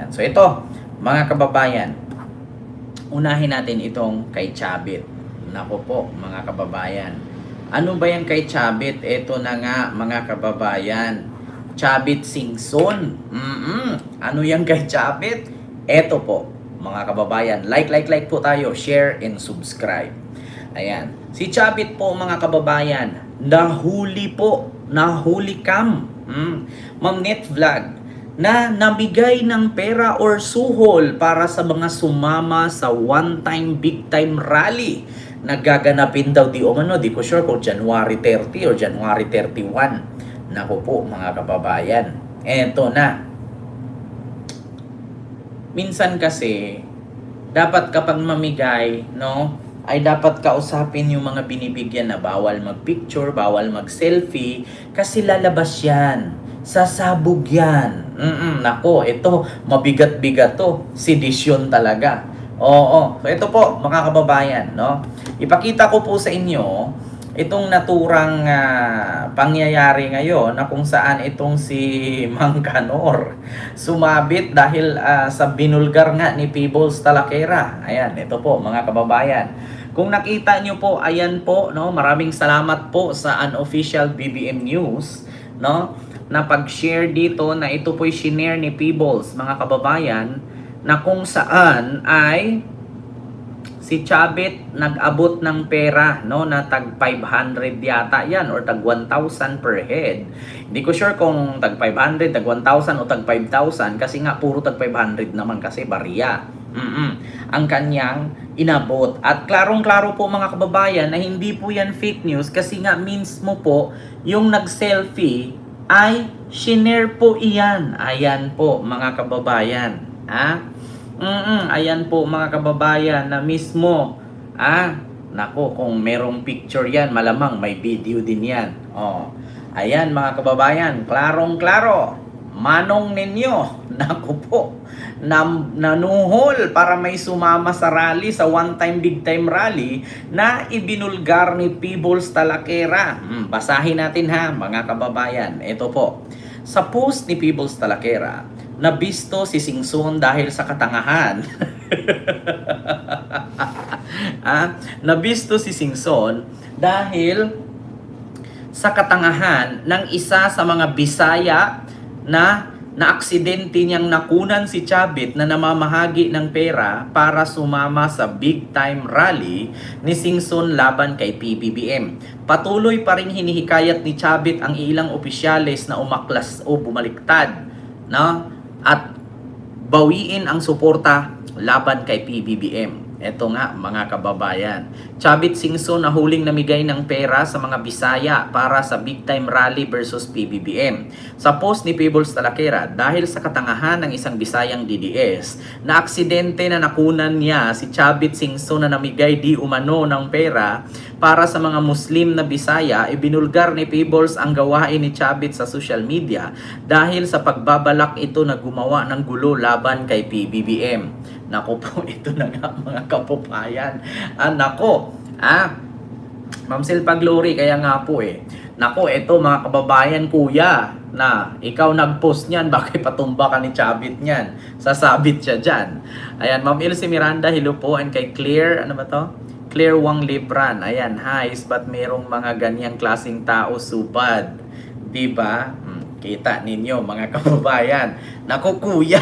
Ayan. So ito, mga kababayan, unahin natin itong kay Chabit. Nako po, mga kababayan. Ano ba yan kay Chabit? Ito na nga, mga kababayan. Chabit Singson. Ano yan kay Chabit? Ito po, mga kababayan. Like po tayo. Share and subscribe. Ayan. Si Chabit po, mga kababayan, nahuli po. Nahuli cam. Ma'am Net Vlog na namigay ng pera or suhol para sa mga sumama sa one-time, big-time rally na gaganapin daw di umano, di ko sure kung January 30 or January 31. Naku po, mga kababayan, eto na. Minsan kasi, dapat kapag mamigay, no, ay dapat kausapin yung mga binibigyan na bawal mag-picture, bawal mag-selfie, kasi lalabas yan. Sasabog yan. Nako, ito, mabigat-bigat to. Sedisyon talaga. Oo. So, ito po, mga kababayan, no? Ipakita ko po sa inyo itong naturang pangyayari ngayon na kung saan itong si Mang Kanor sumabit dahil sa binulgar nga ni Peebles Talakera. Ayan, ito po, mga kababayan. Kung nakita nyo po, ayan po, no? Maraming salamat po sa unofficial BBM News, no? Na pag-share dito na ito po'y shinare ni Peebles, mga kababayan, na kung saan ay si Chabit nag-abot ng pera, no, na tag 500 yata yan or tag 1,000 per head. Hindi ko sure kung tag 500, tag 1,000 o tag 5,000 kasi nga puro tag 500 naman kasi bariya. Ang kanyang inabot. At klarong-klaro po, mga kababayan, na hindi po yan fake news kasi nga mismo po yung nag-selfie ay shinare po iyan. Ayan po, mga kababayan. Ayan po, mga kababayan, na mismo. Nako, kung merong picture yan, malamang may video din yan. Ayan, mga kababayan, klarong-klaro. Manong ninyo, nako po, nanuhol para may sumama sa rally, sa one-time, big-time rally na ibinulgar ni Peebles Talakera. Basahin natin ha, mga kababayan. Ito po, sa post ni Peebles Talakera, nabisto si Singson dahil sa katangahan. Nabisto si Singson dahil sa katangahan ng isa sa mga Bisaya na aksidente niyang nakunan si Chabit na namamahagi ng pera para sumama sa big time rally ni Singson laban kay PBBM. Patuloy pa ring hinihikayat ni Chabit ang ilang opisyales na umaklas o bumaliktad, no? At bawiin ang suporta laban kay PBBM. Ito nga, mga kababayan. Chabit Singson na huling namigay ng pera sa mga Bisaya para sa big time rally versus PBBM. Sa post ni Peebles Talakera, dahil sa katangahan ng isang Bisayang DDS, na aksidente na nakunan niya si Chabit Singson na namigay di umano ng pera para sa mga Muslim na Bisaya, ibinulgar ni Peebles ang gawain ni Chabit sa social media dahil sa pagbabalak ito na gumawa ng gulo laban kay PBBM. Nako po, ito na nga, mga kapupayan. Nako, Ma'am Silpa Glory, kaya nga po Nako, ito mga kababayan, kuya, na ikaw nag-post niyan, bakit patumba ka ni Chabit niyan? Sasabit siya dyan. Ayan, Ma'am Elsie Miranda, hello po, and kay Claire, ano ba to? Claire Wang Libran, ayan, hi, ba't merong mga ganyang klaseng tao subad? Diba? Kita ninyo, mga kababayan. Naku, kuya,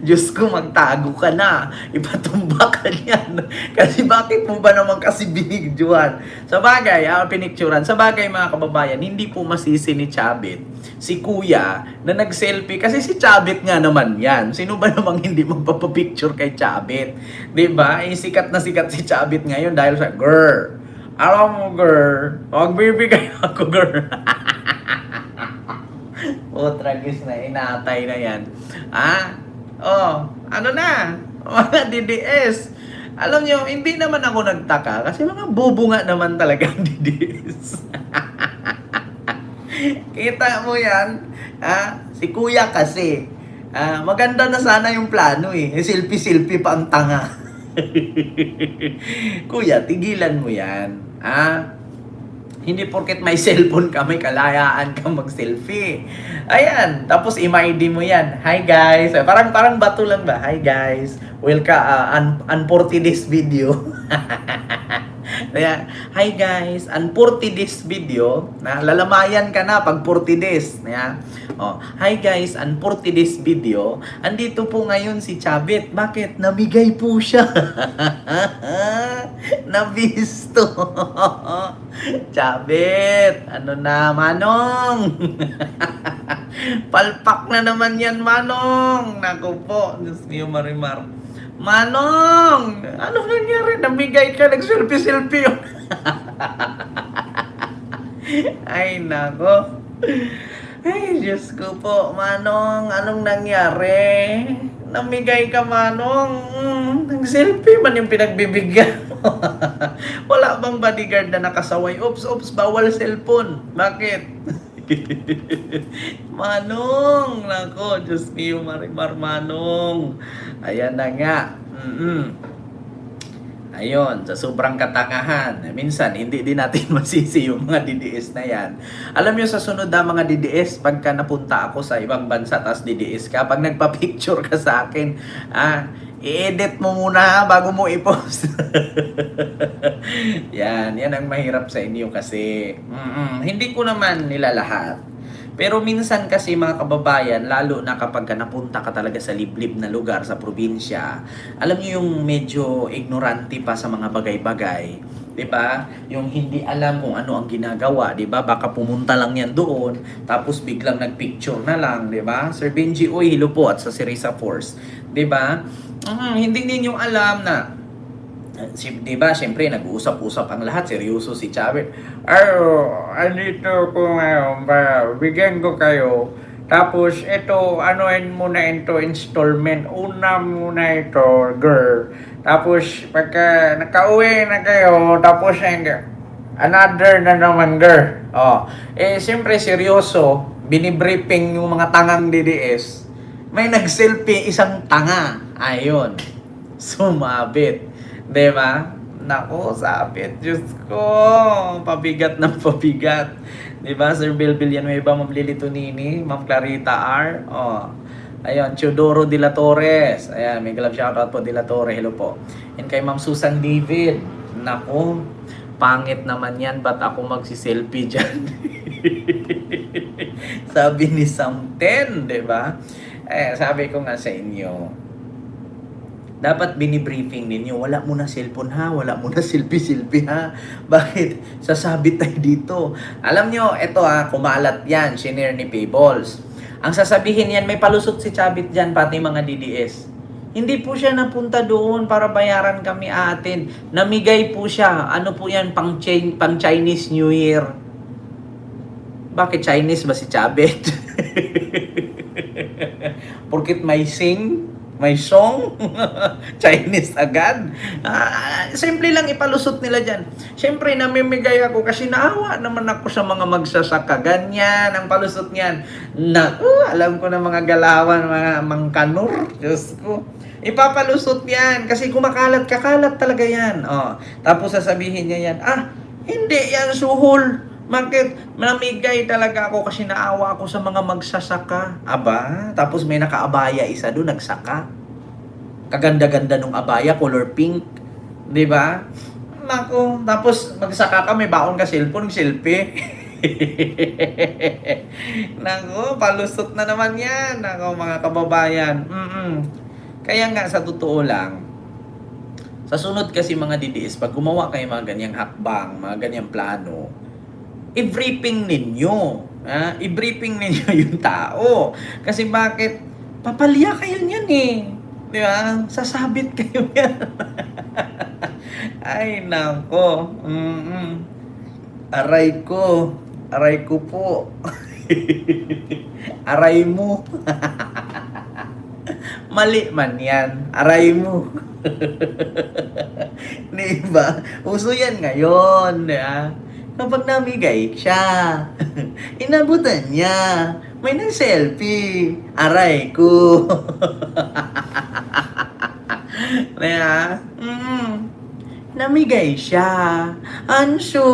Diyos ko, magtago ka na. Ipatumba ka niyan. Kasi bakit mo ba naman kasi binigjuhan? Sa bagay, pinicturan. Sa bagay, mga kababayan, hindi po masisi ni Chabit si kuya na nag-selfie. Kasi si Chabit nga naman yan. Sino ba namang hindi magpapapicture kay Chabit? Diba? Sikat na sikat si Chabit ngayon dahil sa, girl, alam mo, girl, magbibigay ako, girl. Tragis na, inatay na yan. Ano na? Mga DDS. Alam nyo, hindi naman ako nagtaka kasi mga bobo nga naman talaga ang DDS. Kita mo yan? Si kuya kasi. Maganda na sana yung plano Silpi-silpi pa ang tanga. Kuya, tigilan mo yan. Hindi porket may cellphone ka, may kalayaan kang mag-selfie. Ayan, tapos i-ID mo yan. Hi guys. Parang bato lang ba? Hi guys. Welcome, un 40 days video. Kaya, hi guys, ang 40 days video, na lalamayan ka na pag 40 days. Kaya, hi guys, ang 40 days video, andito po ngayon si Chabit. Bakit? Namigay po siya. Nabisto. Chabit, ano na, Manong? Palpak na naman yan, Manong. Naku po, Diyos niyo, Marimar. Manong, ano nangyari? Namigay ka, nag-selfie-selfie yun. Ay, nako. Ay, Diyos ko po, Manong, anong nangyari? Namigay ka, Manong. Nag-selfie man yung pinagbibigyan mo. Wala bang bodyguard na nakasaway? Oops, bawal cellphone. Bakit? Manong, nako, Diyos niyo, Marimar, Manong. Ayan na nga. Ayun, sa sobrang katangahan. Minsan, hindi din natin masisi yung mga DDS na yan. Alam nyo, sa sunod na mga DDS, pagka napunta ako sa ibang bansa, tas DDS ka, pag nagpa-picture ka sa akin, i-edit mo muna bago mo i-post. yan ang mahirap sa inyo kasi hindi ko naman nila lahat. Pero minsan kasi mga kababayan, lalo na kapag napunta ka talaga sa liblib na lugar sa probinsya, alam niyo yung medyo ignorante pa sa mga bagay-bagay, 'di ba? Yung hindi alam kung ano ang ginagawa, 'di ba? Baka pumunta lang yan doon, tapos biglang nagpicture na lang, 'di ba? Sir Benji, oy, hello po at sa Sirisa Force, 'di ba? Hindi ninyo alam na diba, syempre, nag-uusap-usap ang lahat. Seryoso si Chabit. Andito ko ngayon, bigyan ko kayo. Tapos, ito, anuin muna ito, installment. Una muna ito, girl. Tapos, pagka nakauwi na kayo, tapos, another na naman, girl. Syempre, seryoso, binibriefing yung mga tangang DDS. May nag-selfie isang tanga. Ayun. Sumabit. Diba? Nako, sapit. Diyos ko. Pabigat ng pabigat. Diba? Sir Bill Villanueva, Ma'am Lily Tonini, Ma'am Clarita R. Ayun, Teodoro de la Torres. Ayan, may glove shoutout po de la Torre. Hello po. And kay Ma'am Susan David. Nako, pangit naman yan. Ba't ako magsiselfie dyan? Sabi ni Samten, diba? Sabi ko nga sa inyo, dapat binibriefing ninyo, wala mo na cellphone ha, wala mo na selfie-selfie ha. Bakit? Sasabit tayo dito. Alam nyo, eto kumalat yan, shinare ni Payables. Ang sasabihin yan, may palusot si Chabit dyan, pati mga DDS. Hindi po siya napunta doon para bayaran kami atin. Namigay po siya. Ano po yan, pang Chinese New Year. Bakit Chinese ba si Chabit? Porkit may may song, Chinese agad. Simple lang ipalusot nila dyan. Siyempre, namimigay ako kasi naawa naman ako sa mga magsasaka. Ganyan ang palusot niyan. Alam ko na mga galawan, mga mangkanur. Diyos ko. Ipapalusot yan kasi kumakalat, kakalat talaga yan. Tapos sasabihin niya yan, hindi yan suhol. Bakit? Namigay talaga ako kasi naawa ako sa mga magsasaka. Aba, tapos may nakaabaya isa doon, nagsaka. Kaganda-ganda nung abaya, color pink. 'Di ba? Nako, tapos magsaka ka, may baon ka cellphone, selfie. Nako, palusot na naman yan. Nako, mga kababayan. Kaya nga, sa totoo lang, sa sunod kasi mga DDS, pag gumawa kayo mga ganyang hakbang, mga ganyang plano, i-briefing ninyo. I-briefing ninyo yung tao. Kasi bakit? Papalya kayo niyan eh. Di ba? Sasabit kayo yan. Ay, nako. Aray ko. Aray ko po. Aray mo. Mali man yan. Aray mo. Diba? Uso yan ngayon. Diba? Kapag namigay siya, inabutan niya, may nag-selfie, aray ko. namigay siya. Ansyo,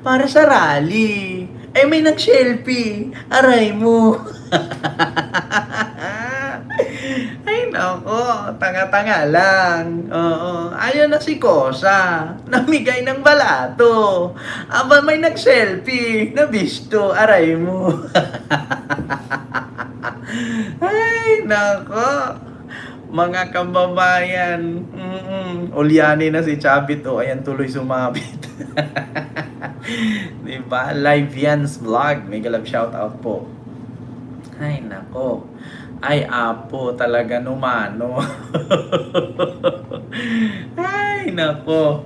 para sa rally. Eh may nag-selfie. Aray mo. Ay nako, tanga-tanga lang. Oo, ayun na si Kosa. Namigay ng balato. Aba may nag-selfie. Nabisto. Aray mo. Ay nako. Mga kababayan, ulyani na si Chabit. Oh, ayan tuloy sumabit. Diba? Live Yan's vlog. Mega love shoutout po. Ay, nako. Ay, apo talaga numano. Ay, nako.